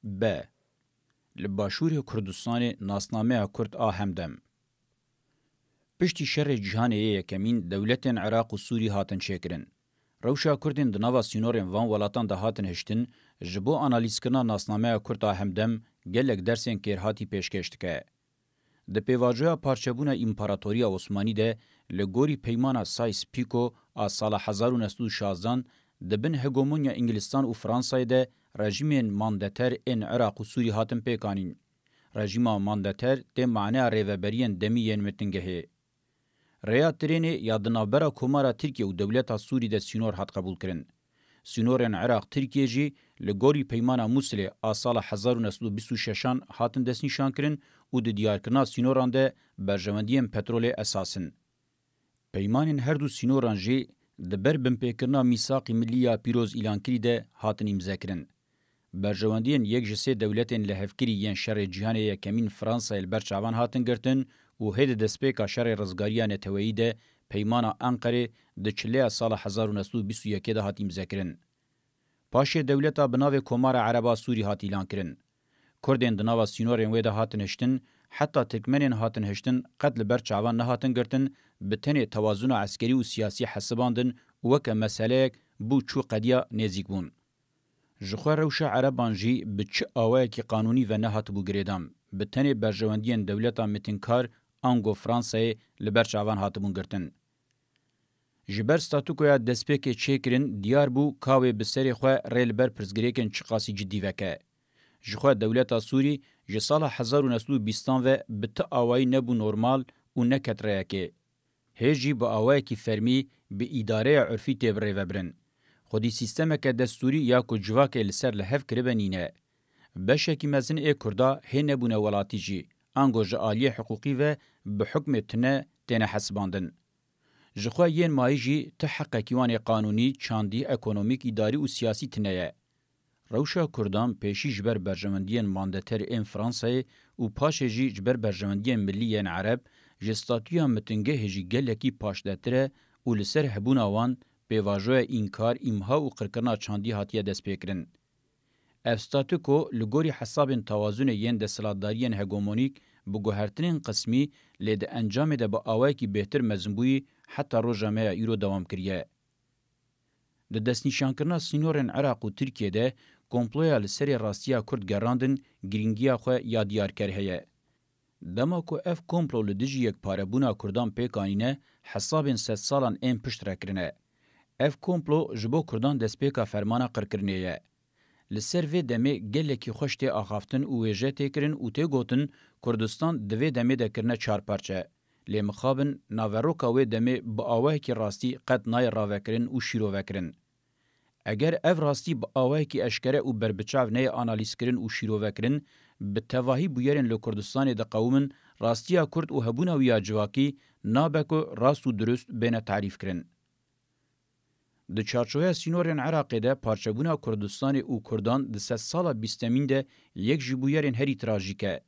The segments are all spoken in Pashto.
ب لباشور کردستان ناسنامه کرد آهمدم. پشتی شر جهانی یکمین دولتین عراق و سوری هاتن چکرن. روشا کردین دناوا سینورین وان ولاتان ده هاتن هشتن جبو آنالیز کرنا ناسنامه کرد آهمدم گلک درسین کرهاتی پیشکشت که. د پیواژویا پارچبونا امپراتوریا عثمانی ده لګوري پیمانه سایس پیکو از سال 1916 د بن هګومونیا انګلستان او فرانسای ده رژیمین مانداتر ان عراق او سوری هاتم پیکانین رژیما مانداتر د معنی ریوبرین دمیین متنګه ریا ترینی یادنابرا کومارا ترکیه او دولت سوری ده سینور هات قبول کرن سینورن عراق ترکیه جی لګوري پیمانه موسله از سال 1926 هاتن دس نشان کرن او د دیارکنا سینوران ده برژوندیم پترول اساسن پیمانین هر دو سینوران جی د بربن پیکرنا میثاق ملی پیروز اعلان کړي ده هاتن امضا کړي برژوندین یک جسه دولتین لهفکری ین شر جهان یکمین فرانسا البرچاوان هاتن گرتن او هد د سپیکا شر رزګاریان تویی ده پیمانا انقره د چله سال 1921 ده هات امضا کړي پاشه دولتا بناو کومار عربا سوری هات اعلان کړي کردین دناوا سینورین وې ده هاتن هشتن حتی ترکمنین هاتن هشتن قتل برچاوان نه هاتن گرتن بتنی توازن عسکری و سیاسی حساباندن وک مسئله بو چو قدیا نزیک بون. جخوا روش عربان جی بچ آوه کی قانونی و نه هات بو گریدام بتنی برجواندین دولتا متنکار انگو فرانسای لبرچاوان هات بون گرتن. جبر ستاتوکویا دسپیک چیکرین دیار بو کاوی بسری خو ریلبر پرزگریکن چقاسی جدی وکه. جخوا دولتا سوری جسال 1920 و بت آوای نبو نورمال و نکتره که. هجی با آوای کی فرمی به اداره عرفی تبره وبرن. خودی سیستم که دستوری یا کو جواک لسر لحف کربنینه. بشه کی مزن ای کردا هی نبونه ولاتی جی. انگو جعالی حقوقی و به حکم تنه حسباندن. جخوا ین مایی جی تحقق کیوان قانونی، چاندی، اکونومیک، اداری و سیاسی تنه. روشا کردان پیشی جبر برجمندین مانداتر این فرانسای و پاشه جی جبر برجمندین ملیین عرب جستاتویا متنگه هجی گلکی پاشدتره و لسر هبون آوان بیواجوه اینکار امها و قرکرنا چاندی هاتیه دست پیکرن. افستاتوکو لگوری حساب توازن ین دستلاتدارین هگومونیک بگوهرترین قسمی لید انجام ده با آوائی که بهتر مزنبوی حتی رو جامعه ایرو دوام کریه. د دستنیشانکرنا سینورن عراق و ترکیه ده کمپلویا لسری راستیا کرد گراندن گرینگیا خو یادیار کرهیه. دما کو اف کمپلو لدیجی یک پاربونا کردان پیکانینه حسابین 3 سالان این پشت رکرنه. اف کمپلو جبو کردان دسپیکا فرمانا قرکرنیه. لسر وی دمه گلکی خوشتی آخافتن و ویجه تکرن و تیگوتن کردستان دوی دمه دکرنه 4 پارچه. لی مخابن ناوروکا وی دمه با آوه کی راستی قد نای راوکرن و شیرو وکرن. اگر اف راستی با آوه کی اشکره و بربچاو نای آنالیز کرن و شیرو وکرن به تواهی بویرن لکردستان ده قومن راستیا کرد و هبونا ویا جواکی نابکو راست و درست بین تعریف کرن. د چارچوبه سینورن عراقی ده پارچبونا کردستان او کردان د 3 سال 20 ده یک جبویرن هری تراژیکه.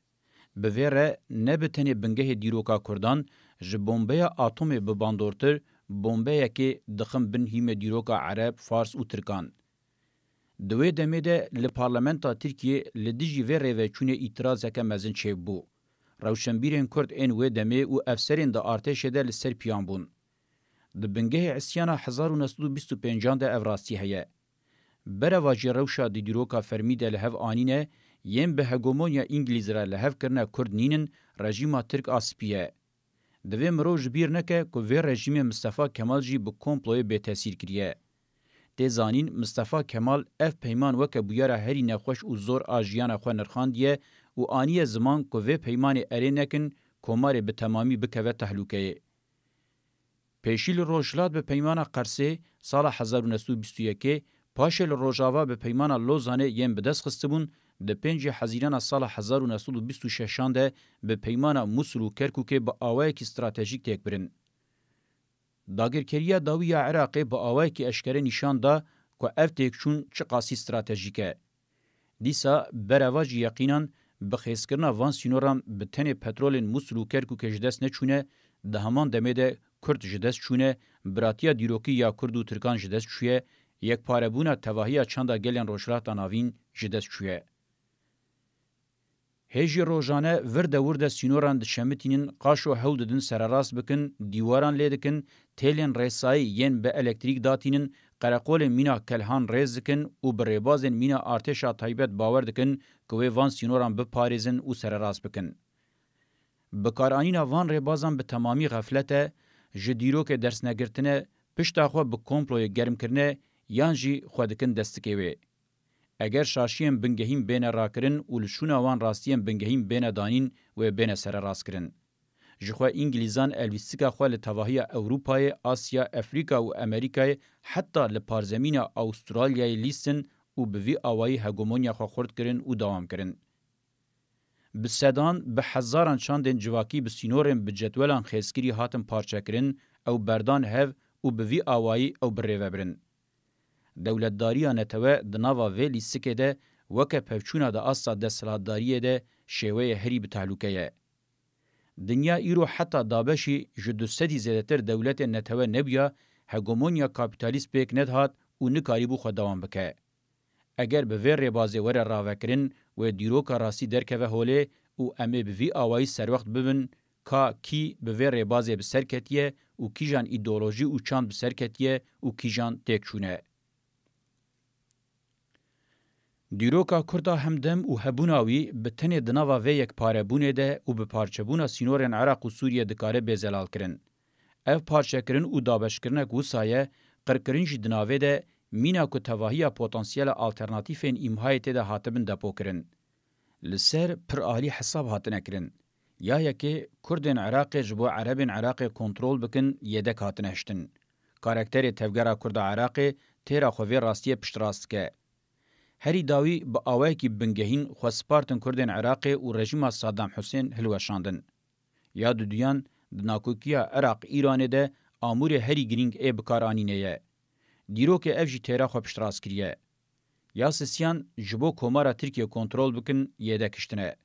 به ویره نبتنی بنگه دیروکا کردان ج بمبه اتم به باندورتر بمبه که دخم بن هیم دیروکا عرب فارس او ترکان. دوی دمه ده لپارلمنتا ترکیه لدیجی و ریوچونه اعتراض که مزن چه بو. روشنبیرین کرد این و دمه او افسرین ده ارتش ده لسر پیان بون. د بنگه عسیانا 1925 ده اوراستی هیه. برواجی روشا دی دیروکا فرمی ده لحو آنینه یم به هگومونیا انگلیز را لحو کرنه کرد نینن رژیما ترک آسپیه. دوی مروج بیر نکه که وی رژیم مصطفی کمال جی به کمپلوی به تاثیر کریه. ده زانین مصطفی کمال اف پیمان وکه بویاره هری نخوش و زور آجیان خو نرخاندیه و آنیه زمان که وی پیمان اره نکن کمار به تمامی بکوه تحلوکه. پیشیل روشلات به پیمان قرسه سال 1921 پاشل روجاوا به پیمان لوزانه یم به دست خستبون د 5 حزیران سال 1926 ده به پیمان موسل و کرکوک با آوایک استراتژیک تک برن. داگرکریه داوی عراقی با آوایک اشکره نشان ده که اف تکشون چه قاسی استراتژیکه. دیسا برواج یقینا بخیسکرنا وان سینوران به تن پترول موسل و کرکوک جدست نچونه ده همان دمه ده کرد جدست چونه براتیا دیروکی یا کرد و ترکان جدست چویه یک پاربونا تواهی چندا گلین روشرات آناوین جدست چویه. هجی روزانه ورده ورده سینوران دشمتینین قاشو هول ددن سراراس بکن دیواران لیدکن تیلین رسایی ین به الکتریک داتینین قرقول مینا کلهان ریز دکن و بریبازن مینا ارتشا تایبت باور دکن که وان سینوران بپاریزن و سراراس بکن. بکارانینا وان ریبازان به تمامی غفلته جدیرو که درس نگرتنه پشتا خو به کمپلوی گرم کرنه یان جی خودکن دستکوی. اگر شاشیم بنگهیم بین راکرین و لشونا وان راستیم بنگهیم بین دانین و بین سر راست کرن. جخوا انگلیزان الویستیکا خوا لتواهی اوروپای، آسیا، افریقا و امریکای حتی لپارزمین استرالیای لیستن و بوی آوائی هگومونیا خوا خورد کرن و دوام کرن. بسدان به هزاران چاندن جواکی بسینورن بجدولان خیسکری هاتن پارچه کرن او بردان هف و بوی آوائی او بریوه برن. دولتداریه نتوه دناوا ویلی سکه ده وکه پفچونه ده اصا ده سلاداریه ده شوه هری بتحلوکه. دنیا ایرو حتی دابشی جدو سدی زیدتر دولت نتوه نبیا هگومونیا کابیتالیست پیک ندهات و نکاریبو خود دوام بکه. اگر به ویر ریبازی وره راوکرین و دیروکا راسی درکوه هوله و امه به وی آوائی سر وقت ببن که کی به ویر ریبازی بسر کتیه و کی جان ایدولوژی و چاند بسر کتیه و کی جان تکشونه. دیروکا کردا همدم و هبوناوی به تنه دناوا و یک پاره بونه ده و به پارچه بونه سینورن عراق و سوریه دکاره بزلال کرن. اف پارچه کرن و دابش کرنه گوسایه قرکرنج دناوه ده مینا که تواهی پوتانسیل آلترناتیفین امهایت ده هاتبن دپو کرن. لسر پر آلی حساب هاتنه کرن. یا یکی کردن عراق جبو عربن عراق کنترول بکن یدک هاتنه هشتن. کارکتر تفگره کرد عراق تیرا خوی راستیه پشت راست که. هری داوی با آوای کی بنگهین خو سپارتن کردن عراق و رژیم صدام حسین هلوشاندن. یا دیان دناکوکیا عراق ایران ده امور هری گرینگ ای بکارانینه. دیرو که افجی تیرا خو پشتراس کریه. یا سیان جبو کومارا ترکیه کنترل بکن یده کشتنه.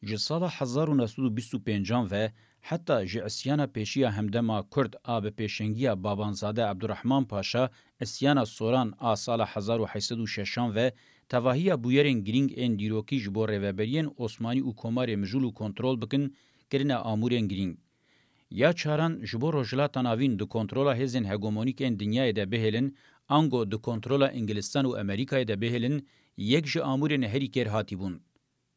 جسال 1925 و حتی جعسیانا پیشیا همدما کرد آب پیشنگیا بابانزاده عبدالرحمن پاشا اسیانا سوران آسال 1806 و تواهی بویرین گرینگ این دیروکی جبو ریوبرین عثمانی و کومار مجول و کنترول بکن کرنه آمورین گرینگ. یا چاران جبو روجلا تناوین دو کنترولا هزین هگومونیک این دنیای ده بهلن انگو دو کنترولا انگلستان و امریکای ده بهلن یک جه آمورین هری کر هاتی بون.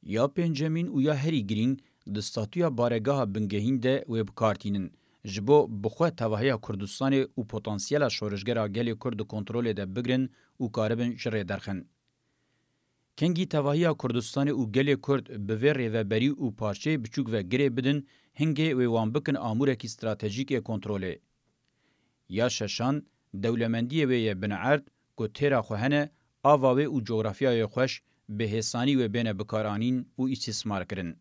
یا پنجمین و یا هری گرینگ د ستاتویا بارگاه بنگهین ده و بکارتینن جبو بخواه تواهی کردستان و پوتانسیل شورشگر گلی کرد کنترول ده بگرن و کاربن جره درخن. کنگی تواهی کردستان و گلی کرد بویر ریوبری و پارچه بچوک و گره بدن هنگی و وان بکن آموره کی استراتژیک کنتروله. یا ششان دولمندی وی بنعرد که تیرا خوهنه آواوی و جغرافیای خوش به حسانی و بین بکارانین و استثمار کرن.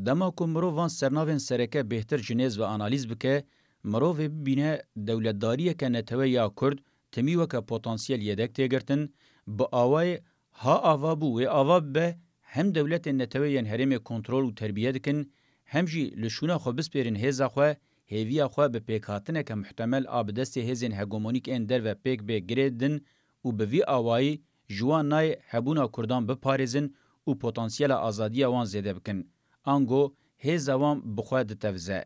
دما کو مروان سرناوین سرکه بهتر جنیز و آنالیز بکه مرو ببینه دولتداریه که نتوه یا کرد تمی وکه پوتانسیل یدک تیگرتن با آوای ها آوابو و آواب به هم دولت نتوه ین هرم کنترول و تربیه دکن هم جی لشونه خو بسپیرین هیزا خو هیویا خو به پیکاتنه که محتمل آب دست هیزین هگومونیک اندر و پیک به گریدن و به وی آوایی جوان نای هبونا کردان بپارزن و پوتانسیل آزادی وان زیده بکن. آنگو هیزوان بخواه دتوزه.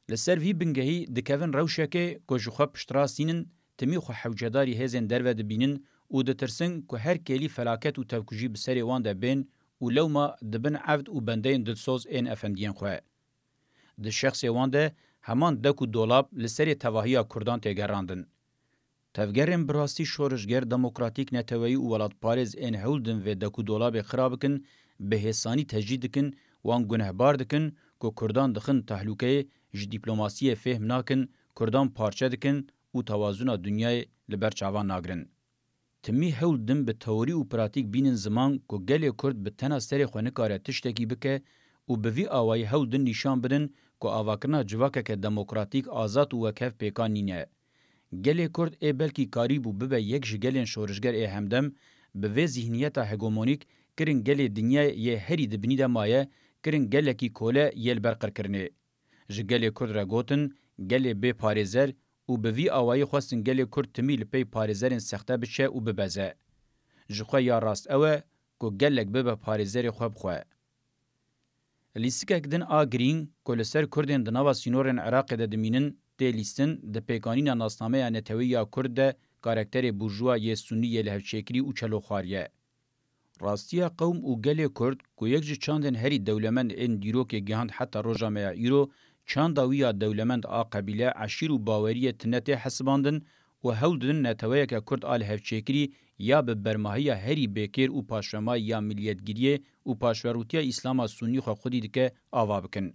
لسر وی بنگهی دکوین روشه که جخوا پشتراسینن تمی خو حوجداری هیزن درو دبینن و دترسن که هر کلی فلاکت و توکجی بسری وان ده بین و لو ما دبن عبد و بندین دلسوز این افندین خواه. ده شخص وان ده همان دکو دولاب لسری تواهی کردان تیگراندن. تفگرین براستی شورشگر دموکراتیک نتوی و ولاد پارز این هولدن و دکو دولاب خرابکن به حسانی تجدید کن وان گنهبار دکن که کردان دخن تحلوکه ج دیپلماسی فهم ناکن کردان پارچه دکن و توازن دنیای لبرچاوان ناگرن. تمی هولدن به تئوری و پراتیک بینن زمان که گلی کرد به تنها سری خونکاره تشتکی بکه و به وی آوای هولدن نشان بدن که آواکرنا جواکه که دموکراتیک آزاد و وکف پیکان نینه. گلی کرد ای بلکی کاریبو ببه یک جگلین شورشگر ای همدم به وی ذهنیت هگمونیک کرن گلی دنیا یه هری دبنی ده مایه کرن گلی کی کوله یل برقر کرنه. جگلی کرد را گوتن گلی بی پاریزر و به وی آوائی خواستن گلی کرد تمیل پی پاریزرین سخته بچه و ببزه. جخوا یا راست اوه کو گلک به پاریزری خوب خو لیستک دن آگرین کولسر کردن دنوا سینورن عراق د دمینن د لیستن د پیکانین ناسنامه نتویا کرد کاراکتر بورژوا ی سنی لهچکری او چلو خاریه راستیا قوم او گل کرد کو یک چاندن هری دولمند ان دیروک گهاند حتی روجامه ایرو چانداویا دولمند آ قبیله عشیر و باوریه تنت حسباندن و هولدن نتویا که کرد آل هفچکری یا به برماهی هری بکر او پاشما یا ملیتگیری او پاشوروتیا اسلام سنی خو خودی دکه آوا بکن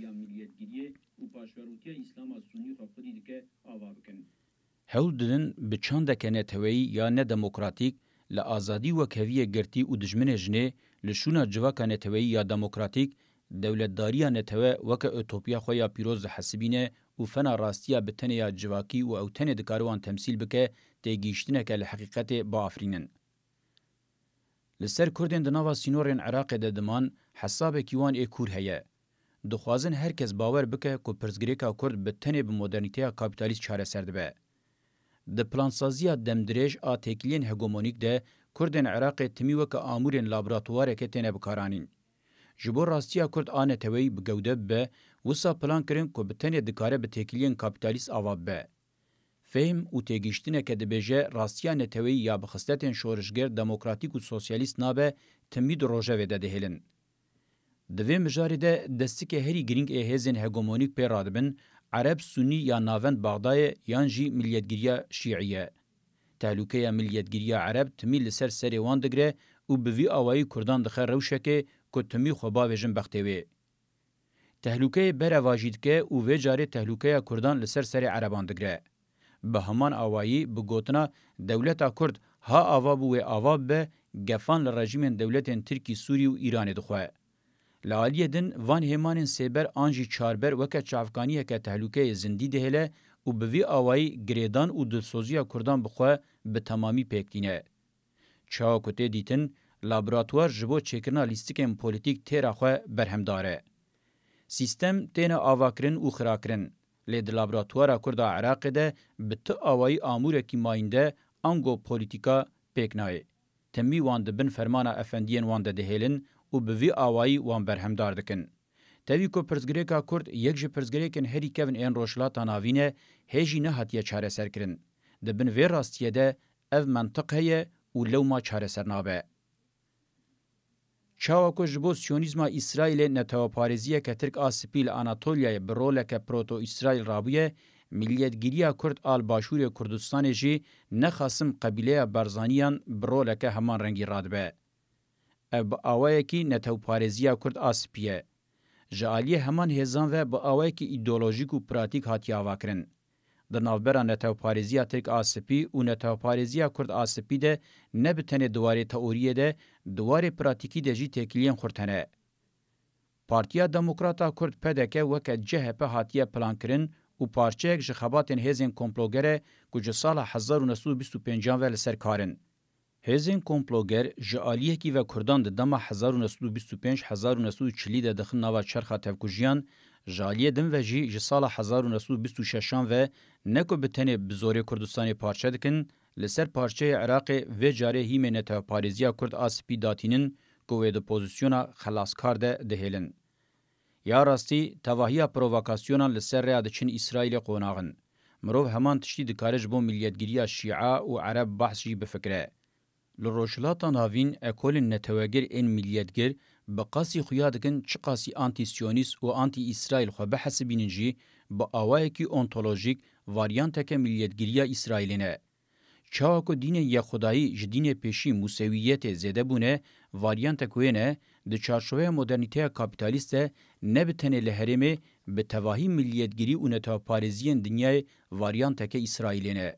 یا ملیتگیری او پاشوروتیا اسلام سنی خو خودی دکه آوا بکن هولدن به چاندک نتوی یا نه دموکراتیک لآزادی و کویه گرتی او دجمن جنه لشونه جواک نتوی یا دموکراتیک دولتداری نتوه وک اوتوپیا خویا پیروز حسبینه او فنا راستیا بتنیا جواکی او اوتنه دکاروان تمثیل بکه تگیشتنه که لحقیقت با افرینن. لسر کردن دناوا سینورین عراق ددمان حساب کیوان ای کور هیه. دخوازن هرکس باور بکه که پرزگریکا کرد بتنه بمودرنیتیا کابیتالیست چاره سرده به. د پلانسازیا دمدرج ا تکلین هگمونیک ده کردن عراق تمی وک امورن لابراتوار که تنه بکارانین. جبور راستیا کرد آن توی بگوده به وسا پلان کرن که بتنه دکاره به تکلین کابیتالیست آواب به. فهم او تگیشتنه که دبیجه راستیا نتوی یا بخستتن شورشگر دموکراتیک و سوسیالیست نابه تمید روژه ویده دهیلن. دوی مجاری ده دستی که هری گرینگ هزین هگمونیک پی رادبن عرب سنی یا ناوند باغدای یانجی ملیتگیریا شیعیه. تهلوکه ملیتگیریا عرب تمی لسر سری وان دگره او بوی آوائی کردان دخیر روشکه که تمی خوبا ویژن بختوی. تهلوکه بر واجید که او وی جاری تهلوکه کردان لسر سری عربان دگره. به همان آوائی بگوتنا دولت کرد ها آوا بو آوا به گفان لرژیم دولت ترکی سوری و ایران دخواه. لعالیه دن وان همان سیبر آنجی چاربر وکه چافکانیه که تهلوکه زندی دهله و بوی آوائی گریدان و دلسوزی کردان بخواه به تمامی پیکتینه. چاو کته دیتن لابراتوار جبو چکرنا لیستیکم پولیتیک تیرا خواه برهمداره. سیستم تینا آواکرن و خراکرن. لید لابراتوارا کردا عراق ده به تو آوائی آموره کی ماینده انگو پولیتیکا پیکنای. تمی وان دبن فرمانا افندین وان ده دهیلن و بوی آوائی وان برهمدار دکن. تاوی کو پرزگریکا کرد یک جه پرزگریکن هری کون این روشلاتا ناوینه هیجی نه هاتیه چاره سر کرن. دبن وی راستیه ده او منطق هیه و لو ما چاره سر نابه. چاوکو جبو سیونیزما اسرائیل نتاوپارزیه که ترک آسپیل آناتولیای برولک پروتو اسرائیل رابویه ملیتگیریا کرد آل باشور کردستان جی نخاسم قبیله برزانیان برولک همان رنگی رادبه. اب آوائه کی نتاوپارزیه کرد آسپیه. جالیه همان هزان و با آوائه کی ایدولوژیک و پراتیک هاتی آواکرن. در نوبرا نتاوپارزیا ترک آسپی و نتاوپارزیا کرد آسپی ده نبتنه دواره تئوریه ده دواره پراتیکی ده جی تکلین خورتنه. پارتیا دموکراتا کرد پدکه وکه جهپه هاتیه پلان کرن و پارچه یک جخباتن هزین کمپلوگره کجه سال 1925 و لسر کارن. هزین کمپلوگر جالیه کی و کردان ده دما 1925-1940 ده دخل نوا چرخا تفکوجیان جالیه دن و جی جسال 1926 و نکو بتنه بزوری کردستانی پارچه دکن لسر پارچه عراق و جاره هیمه نتا پاریزیا کرد آسپی داتینن گوه ده پوزیسیونا خلاصکار ده دهیلن. یا راستی تواهی پرووکاسیونان لسر ریاد چین اسرائیل قوناغن. مروف همان تشتی دکارج بو ملیتگیری شیعه و عرب بحث جی بفکره. لروشلاتا ناوین اکول نتوگر این ملیتگر بقاسی خویادکن چه قاسی آنتی سیونیست و آنتی اسرائیل خو بحسبینن جی با آوائه کی اونتولوژیک واریانتک ملیتگیری اسرائیلینه. چاوکو دین یا خدایی جدین پیشی موسویت زیده بونه واریانتک وینه ده چارچوه مدرنیته کابیتالیست نبتنه لحرمه به تواهی ملیتگیری و نتا پارزین دنیای واریانتک اسرائیلینه.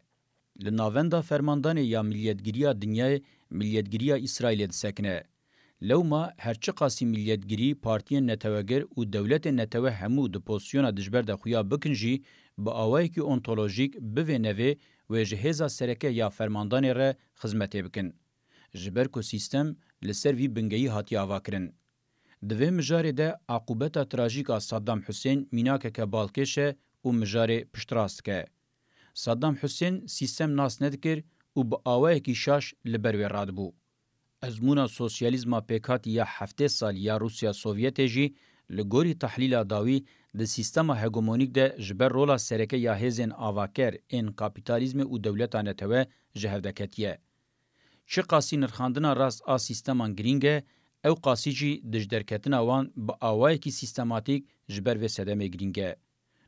لناوندا فرماندان یا ملیتگیری دنیای ملیتگیری اسرائیل سکنه. لو ما هرچه قاسی ملیتگیری پارتین نتوگر و دولت نتوه همو ده پوزیسیون دجبر ده خویا بکنجی با آوائی که اونتولوژیک بوه نوه و جهیزا سرکه یا فرماندان را خدمت بکن. جبر کو سیستم لسر وی بنگهی هاتی آوا کرن. دوه مجاره ده عقوبتا تراژیکا صدام حسین میناکه که بالکشه و مجاره پشتراست که. صدام حسین سیستم ناس ندکر و با آوائی که شاش لبروی راد بو. ازمونا سوسیالیزما پیکات یا 7 سال یا روسیا سوویت جی لګوري تحلیل داوی د سیستم هګومونیک د جبر رولا سرکه یا هزن آواکر ان کاپیتالیزم او دولتانه ته جهودکتیه چه قاسی نرخاندنا راست آ سیستمان گرینگه او قاسی جی دجدرکتنا وان با آوای کی سیستماتیک جبر و سدمه گرینگه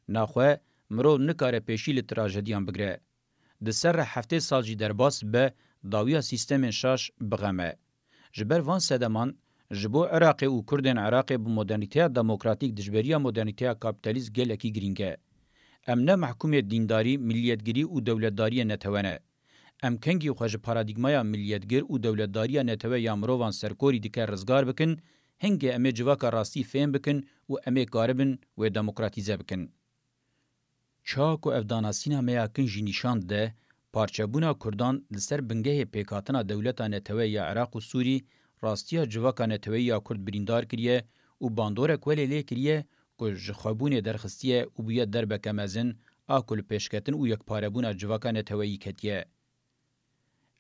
ناخواه مرو نکاره پیشی لتراژدیان بگره د سر 7 سال جی درباس به داویا سیستم شاش بغمه جبر وان سدمان جبو عراق او کردن عراق به مدرنیته دموکراتیک دجبریا مدرنیته کاپیتالیست گلکی گرینگه امنه محکومه دینداری ملیتگری او دولتداری نتوانه ام کنگی خوش پارادیگمایا ملیتگر او دولتداری نتوه یا مروان سرکوری دیکر رزگار بکن هنگه امه جواکا راستی فهم بکن و امه گاربن و دموکراتیزه بکن. چاک و افداناسینا میا کنجی نشاند ده پارچبونا کردان لسر بنگه پیکاتنا دولتا نتوه یا عراق و سوری راستیا جواکا نتوه یا کرد بریندار کریه و باندوره کوله لی کریه که جخوابون درخستیه و بویا دربک مزن آکل پیشکتن و یک پاربونا جواکا نتوهی کتیه.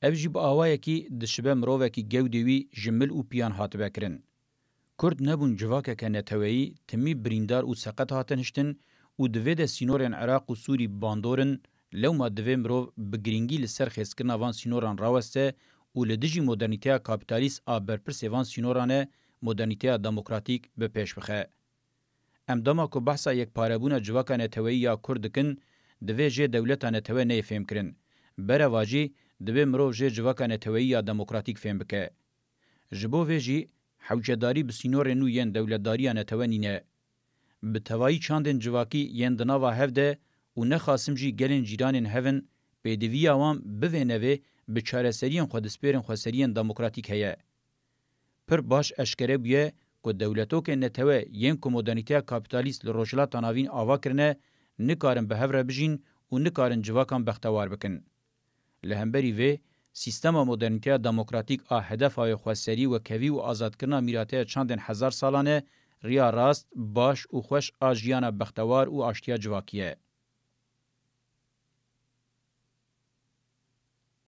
او جی با آوائه کی دشبه مروه کی گودوی جمل و پیان هاتبه کرن. کرد نبون جواکا که نتوهی تمی بریندار و سقط هاتنشتن و دوی ده سینورن عراق و سوری باندورن لو ما دوی مروه بگرینگی لسر خیسکرنا وان سینوران راوسته و لدجی مدرنیته کابیتالیست آبرپرس وان سینورانه مدرنیته دموکراتیک به پیش بخه. ام دما که بحثا یک پاربون جواکا نتوهی یا کردکن دوی جه دولتا نتوه نه فهم کرن. بره واجی دوی مرو جه جواکا نتوهی یا دموکراتیک فهم بکه. جبو ویجی حوجداری بسینور نو ین دولتداری نتوه نینه. به توایی چاندن جواکی ین دناوا هفده و نخاسم جی گلن جیرانن هفن پیدوی آوام بوینوه به چارەسەریان خودسپێرن خۆسەریان دموکراتیک هەیە. پر باش ئەشکەرە بووە که دەولەتۆکە نەتەوە یەن کو مۆدەرنیتەیە کاپیتالیست لە ڕۆژهەڵاتە ناوین ئاوا کردنە نکارن بە هەورە بژین و نکارن جواکان بەختەوار بکن. لە هەمبەری vê سیستەما مۆدەرنیتەیە دموکراتیک ئا هەدەفایە خۆسەری و کەوی و ئازادکردنا میراتەیە چاندن هەزار ساڵانە ریا راست باش و خوش ئا ژیانە بەختەوار و ئاشتیا جواکیە.